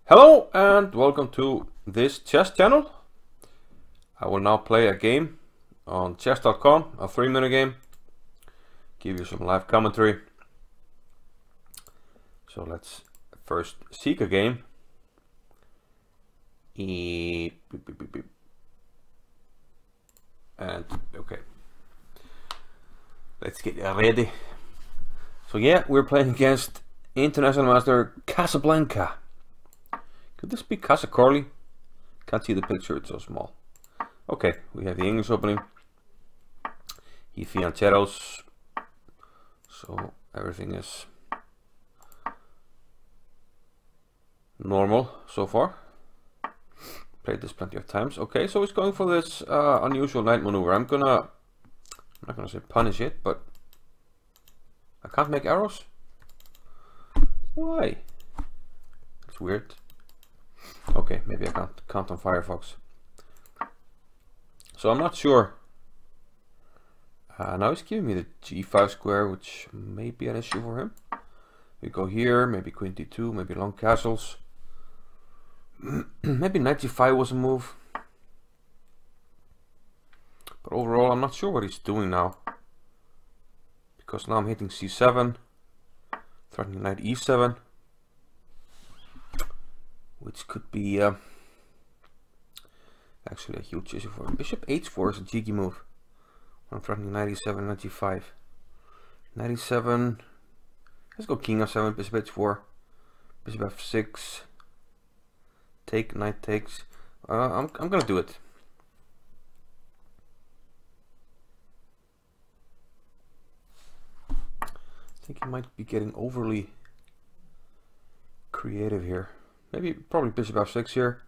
Hello and welcome to this chess channel. I will now play a game on chess.com, a 3-minute game. Give you some live commentary. So let's first seek a game. And okay, let's get ready. So yeah, we're playing against International Master Casablanca. Could this be Casa Corley? Can't see the picture, it's so small. Okay, we have the English opening. He fianceros. So everything is normal so far. Played this plenty of times. Okay, so he's going for this unusual knight maneuver. I'm not gonna say punish it, but I can't make arrows. Why? It's weird. Okay, maybe I can't count on Firefox. So I'm not sure. Now he's giving me the g5 square, which may be an issue for him. We go here, maybe queen d2, maybe long castles. Maybe knight g5 was a move. But overall, I'm not sure what he's doing now. Because now I'm hitting c7, threatening knight e7. Which could be actually a huge issue for him. Bishop h4 is a cheeky move. I'm threatening knight e7, knight g5. Knight e7. Let's go king f7, bishop h4, bishop f6. Take, knight takes. I'm gonna do it. I think he might be getting overly creative here. Maybe, probably bishop f6 here.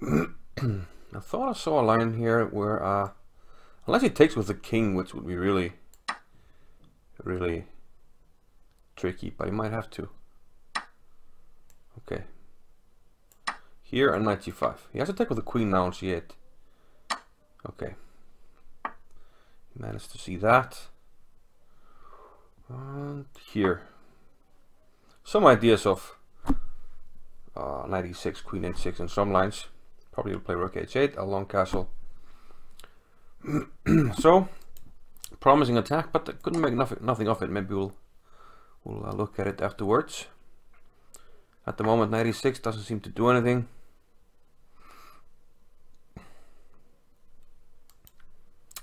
I thought I saw a line here where, unless he takes with the king, which would be really tricky, but he might have to. Okay. Here and knight g5. He has to take with the queen now on c8. Okay. He managed to see that. And here. Some ideas of knight e6, queen h6 and some lines. Probably will play rook h8, a long castle. So, promising attack, but I couldn't make nothing of it. Maybe we'll look at it afterwards. At the moment, knight e6 doesn't seem to do anything.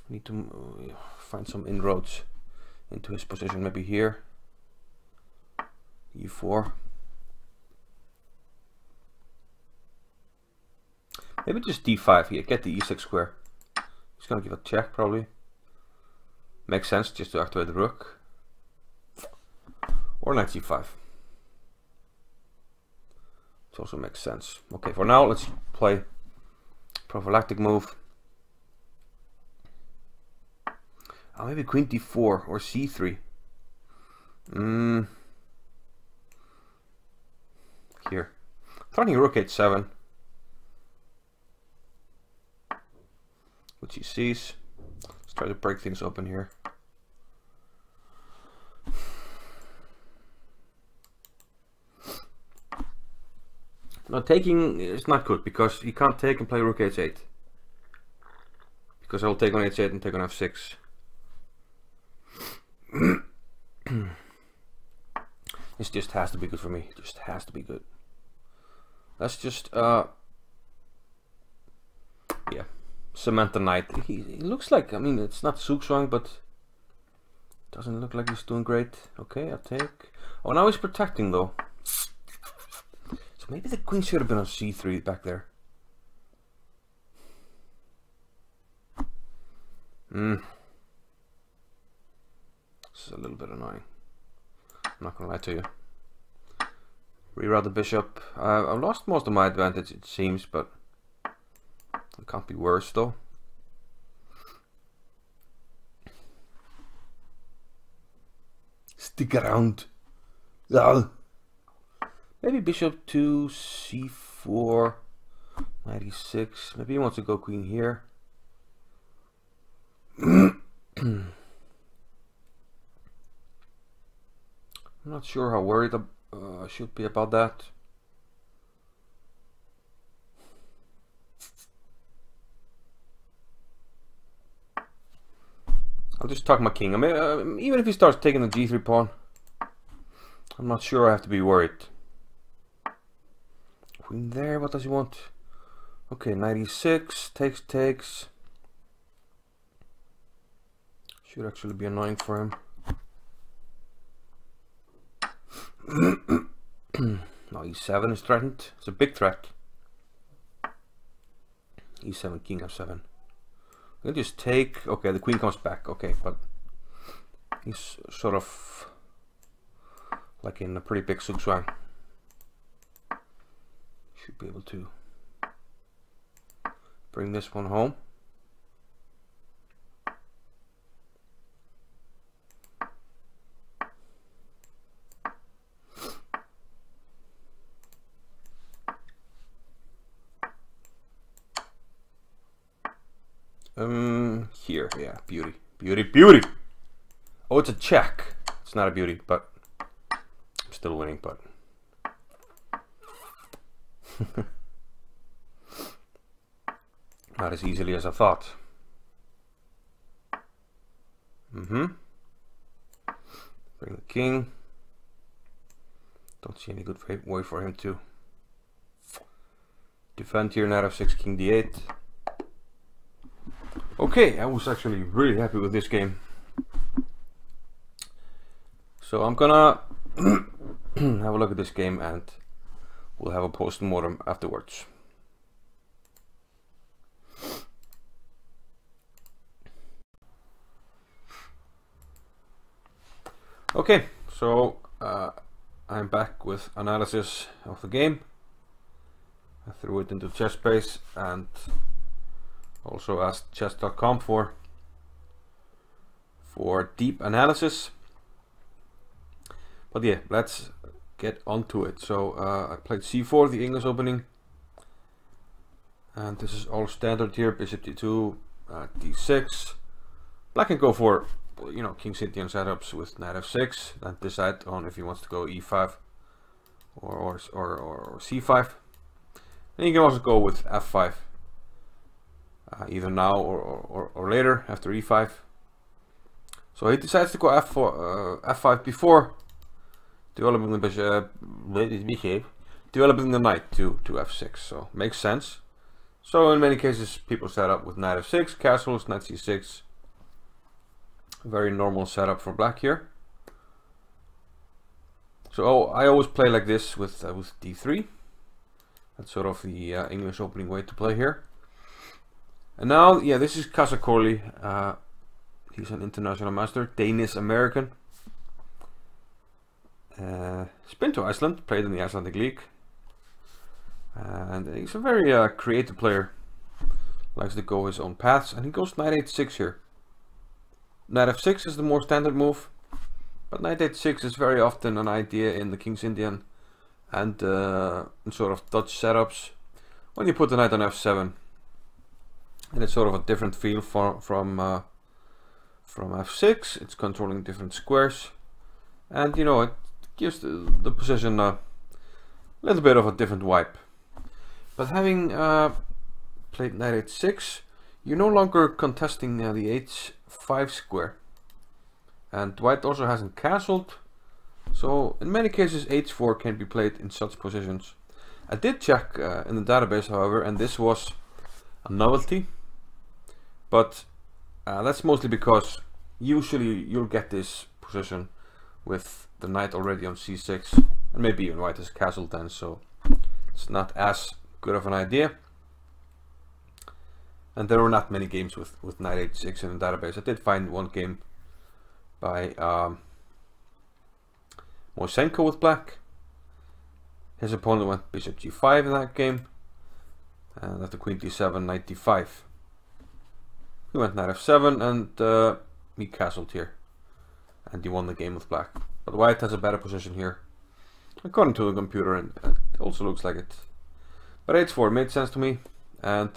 Need to find some inroads into his position. Maybe here. e4. Maybe just d5 here, get the e6 square. He's gonna give a check probably. Makes sense just to activate the rook. Or knight g5. It also makes sense. Okay, for now let's play prophylactic move. Oh, maybe queen d4 or c3. Here. Threatening rook h7. Which he sees. Let's try to break things open here. Now taking is not good because he can't take and play rook h8. Because I will take on h8 and take on f6. This just has to be good for me. It just has to be good. Let's just yeah. Cement the knight. He looks like, I mean, it's not Zugzwang, but doesn't look like he's doing great. Okay, I'll take. Oh, now he's protecting though. So maybe the queen should have been on c3 back there. This is a little bit annoying. I'm not gonna lie to you. Reroute the bishop. I've lost most of my advantage, it seems, but it can't be worse though. Stick around. Oh. Maybe bishop to c4, knight e6. Maybe he wants to go queen here. I'm not sure how worried I should be about that. I'll just tuck my king. I mean, even if he starts taking the g3 pawn, I'm not sure I have to be worried. Queen there, what does he want? Okay, knight e6, takes. Should actually be annoying for him. Now e7 is threatened. It's a big threat. e7, king f7. I can just take. Okay, the queen comes back. Okay, but he's sort of like in a pretty big zugzwang. Should be able to bring this one home. Here, yeah, beauty. Oh, it's a check. It's not a beauty, but I'm still winning, but not as easily as I thought. Bring the king. Don't see any good way for him to defend here. Knight f6, king d8. Okay, I was actually really happy with this game. So I'm gonna have a look at this game and we'll have a post-mortem afterwards. Okay, so I'm back with analysis of the game. I threw it into ChessBase and also asked chess.com for deep analysis. But yeah, let's get onto it. So I played c4, the English opening, and this is all standard here. Bishop d2, d6. Black can go for, you know, King's Indian setups with knight f6 and decide on if he wants to go e5 or c5. And you can also go with f5. Either now or later after e5. So he decides to go f5 before developing the bishop, developing the knight to f6. So makes sense. So in many cases people set up with knight f6, castles, knight c6. Very normal setup for black here. So I always play like this with d3. That's sort of the English opening way to play here. And now, yeah, this is Kaza Corley. He's an international master, Danish-American. He's been to Iceland, played in the Icelandic League. And he's a very creative player. Likes to go his own paths. And he goes knight h6 here. Knight f6 is the more standard move. But knight h6 is very often an idea in the King's Indian and in sort of Dutch setups. When you put the knight on f7. And it's sort of a different feel from f6. It's controlling different squares, and you know, it gives the position a little bit of a different vibe. But having played knight h6, you're no longer contesting the h5 square, and white also hasn't castled. So in many cases h4 can be played in such positions. I did check in the database, however, and this was a novelty. But that's mostly because usually you'll get this position with the knight already on c6, and maybe even white has castled then, so it's not as good of an idea. And there were not many games with knight h6 in the database. I did find one game by Moisenko with black. His opponent went bishop g5 in that game, and after queen d7, knight d5. He went knight f7 and he castled here, and he won the game with black. But white has a better position here, according to the computer, and it also looks like it. But h4 made sense to me, and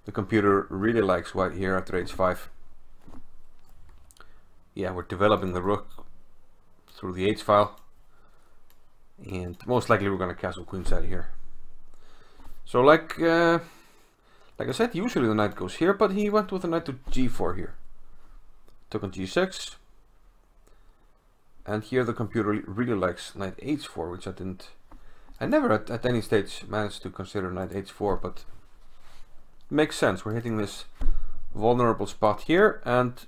the computer really likes white here after h5. Yeah, we're developing the rook through the h file, and most likely we're going to castle queenside here. So like I said, usually the knight goes here, but he went with the knight to g4 here. took on g6. And here the computer really likes knight h4, which I never at any stage managed to consider knight h4, but it makes sense. We're hitting this vulnerable spot here, and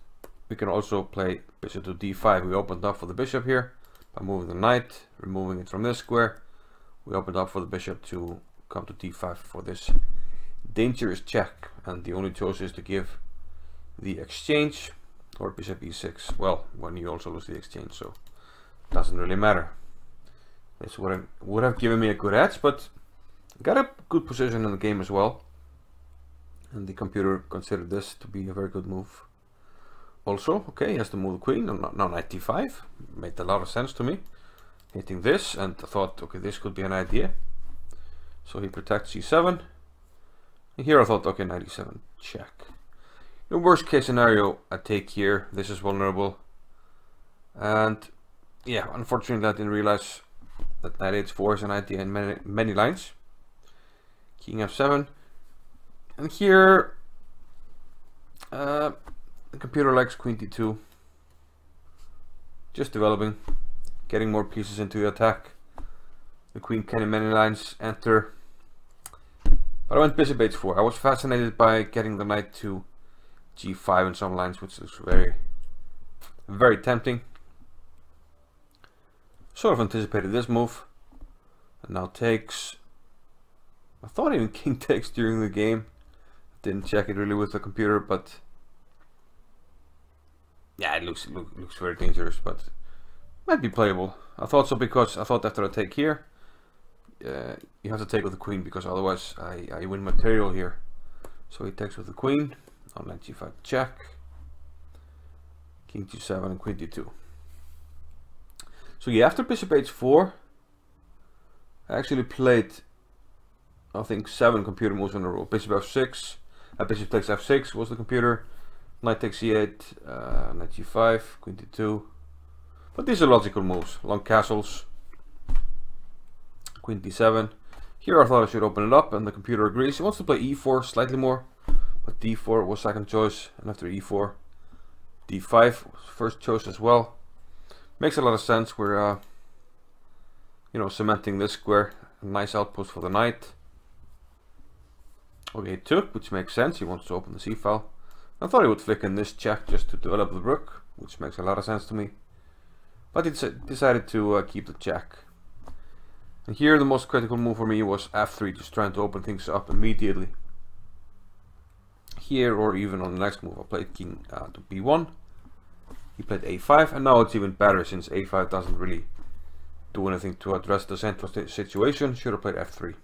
we can also play bishop to d5. We opened up for the bishop here by moving the knight, removing it from this square. We opened up for the bishop to come to d5 for this dangerous check, and the only choice is to give the exchange or bishop e6. Well, when you also lose the exchange, so it doesn't really matter. This would have given me a good edge, but got a good position in the game as well, and the computer considered this to be a very good move. Also, okay, he has to move the queen. Now knight d5 made a lot of sense to me. Hitting this, and I thought, okay, this could be an idea. So he protects c7. And here I thought, okay, knight e7 check. In worst case scenario, I take here. This is vulnerable, and yeah, unfortunately, I didn't realize that knight h4 is an idea in many lines. King f7, and here the computer likes queen d2. Just developing, getting more pieces into the attack. The queen can in many lines enter, but I went bishop h4. I was fascinated by getting the knight to g5 in some lines, which looks very tempting. Sort of anticipated this move, and now takes. I thought even king takes during the game. Didn't check it really with the computer, but yeah, it looks very dangerous, but might be playable. I thought so because I thought after I take here, you have to take with the queen, because otherwise I win material here. So he takes with the queen on knight g5 check, king g7 and queen d2. So yeah, after bishop h4, I actually played, I think, 7 computer moves in a row. Bishop f6, bishop takes f6 was the computer, knight takes c8, knight g5, queen d2. But these are logical moves, long castles, queen d7. Here I thought I should open it up, and the computer agrees. He wants to play e4 slightly more, but d4 was second choice, and after e4, d5 was first choice as well. Makes a lot of sense. We're you know, cementing this square. A nice outpost for the knight. Okay, he took, which makes sense. He wants to open the c file. I thought he would flick in this check just to develop the rook, which makes a lot of sense to me. But he decided to keep the check. And here the most critical move for me was f3, just trying to open things up immediately. Here, or even on the next move, I played king to b1. He played a5, and now it's even better since a5 doesn't really do anything to address the central situation. Should have played f3.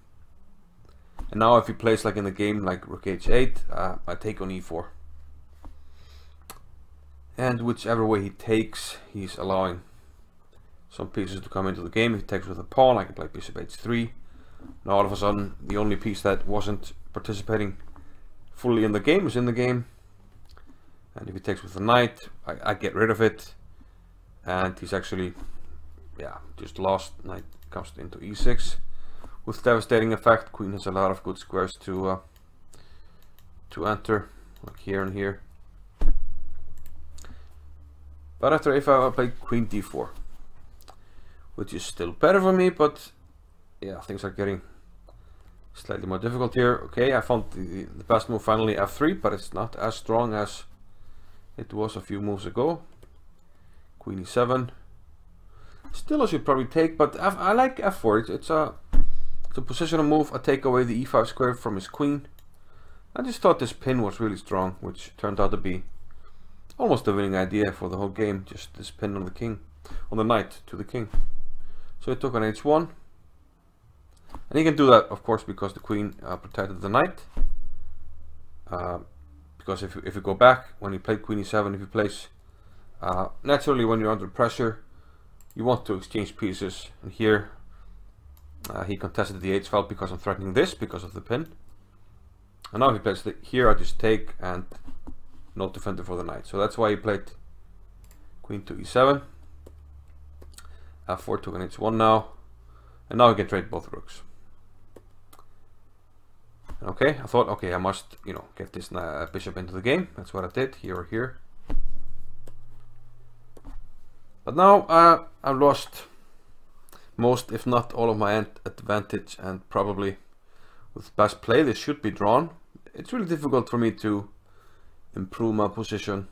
And now if he plays like in the game, like rook h8, I take on e4. And whichever way he takes, he's allowing some pieces to come into the game. If he takes with a pawn, I can play bishop h3. Now all of a sudden, the only piece that wasn't participating fully in the game is in the game. And if he takes with the knight, I get rid of it. And he's actually, yeah, just lost. Knight comes into e6 with devastating effect. Queen has a lot of good squares to enter, like here and here. But after a5, I played queen d4, which is still better for me, but yeah, things are getting slightly more difficult here. Okay, I found the best move finally, f3, but it's not as strong as it was a few moves ago. Queen e7. Still, I should probably take, but I like f4. It's a positional move. I take away the e5 square from his queen. I just thought this pin was really strong, which turned out to be almost a winning idea for the whole game. Just this pin on the king, on the knight to the king. So he took on h1, and he can do that, of course, because the queen protected the knight. Because if you go back, when he played queen e7, if he plays naturally, when you're under pressure, you want to exchange pieces. And here he contested the h file because I'm threatening this because of the pin. And now he plays here. I just take and no defender for the knight. So that's why he played queen to e7. f4 took an h1 now, and now he can trade both rooks. Okay, I thought, okay, I must, you know, get this bishop into the game. That's what I did, here or here. But now I've lost most, if not all, of my advantage, and probably with best play this should be drawn. It's really difficult for me to improve my position.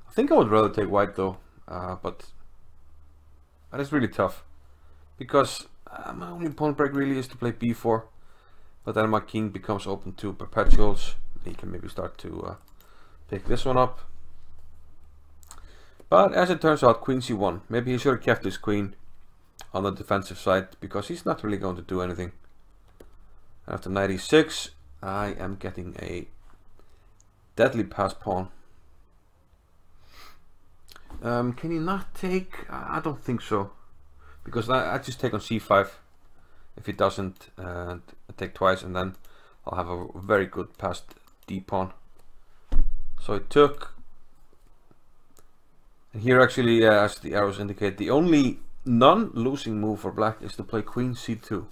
I think I would rather take white though, but that is really tough because my only pawn break really is to play b4, but then my king becomes open to perpetuals. He can maybe start to pick this one up. But as it turns out, queen c1. Maybe he should have kept his queen on the defensive side because he's not really going to do anything. After knight e6, I am getting a deadly pass pawn. Can he not take? I don't think so, because I just take on c5 if he doesn't, and take twice, and then I'll have a very good passed d pawn. So it took, and here actually, as the arrows indicate, the only non-losing move for black is to play queen c2,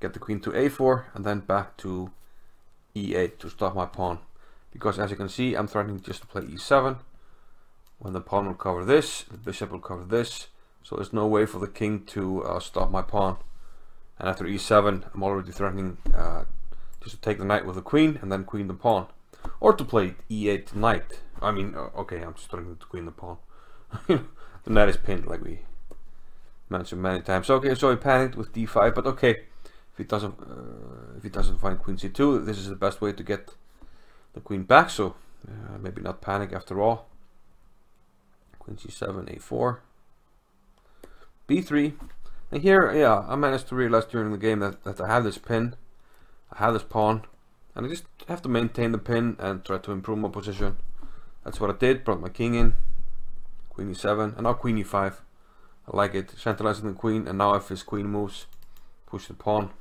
get the queen to a4, and then back to e8 to stop my pawn. Because as you can see, I'm threatening just to play e7. When the pawn will cover this, the bishop will cover this, so there's no way for the king to stop my pawn. And after e7, I'm already threatening just to take the knight with the queen and then queen the pawn, or to play e8 knight. I mean, okay, I'm just threatening to queen the pawn. The knight is pinned, like we mentioned many times. Okay, so he panicked with d5, but okay, if he doesn't find queen c2, this is the best way to get the queen back. So maybe not panic after all. Queen c7, a4, b3, and here, yeah, I managed to realize during the game that I have this pin, I have this pawn, and I just have to maintain the pin and try to improve my position. That's what I did. Brought my king in, queen e7, and now queen e5. I like it, centralizing the queen, and now if his queen moves, push the pawn.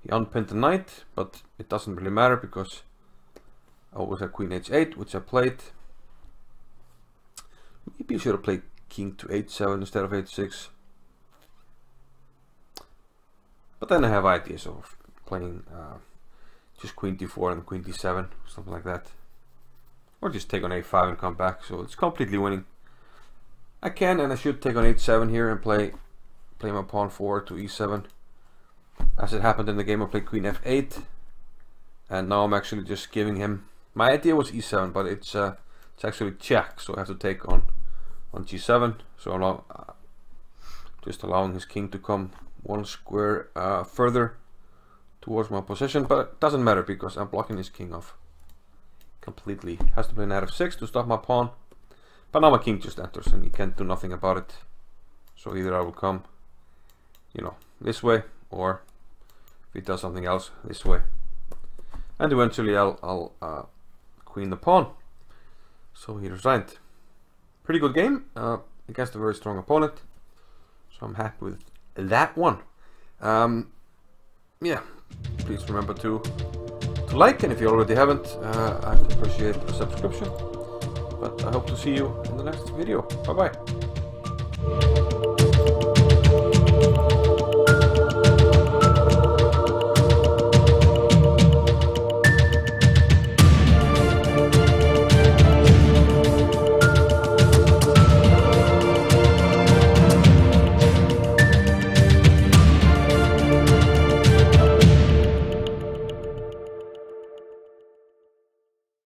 He unpinned the knight, but it doesn't really matter because I always had queen h8, which I played. Maybe I should have played king to h7 instead of h6. But then I have ideas of playing just queen d4 and queen d7, something like that. Or just take on a5 and come back, so it's completely winning. I can and I should take on h7 here and play my pawn forward to e7. As it happened in the game, I played queen f8, and now I'm actually just giving him, my idea was e7, but it's actually check, so I have to take on g7. So I'm just allowing his king to come one square further towards my position, but it doesn't matter because I'm blocking his king off completely. Has to play knight f6 to stop my pawn, but now my king just enters and he can't do nothing about it. So either I will come, you know, this way, or if he does something else, this way, and eventually I'll queen the pawn. So he resigned. Pretty good game against a very strong opponent, so I'm happy with that one. Yeah, please remember to like, and if you already haven't, I'd appreciate a subscription. But I hope to see you in the next video. Bye bye.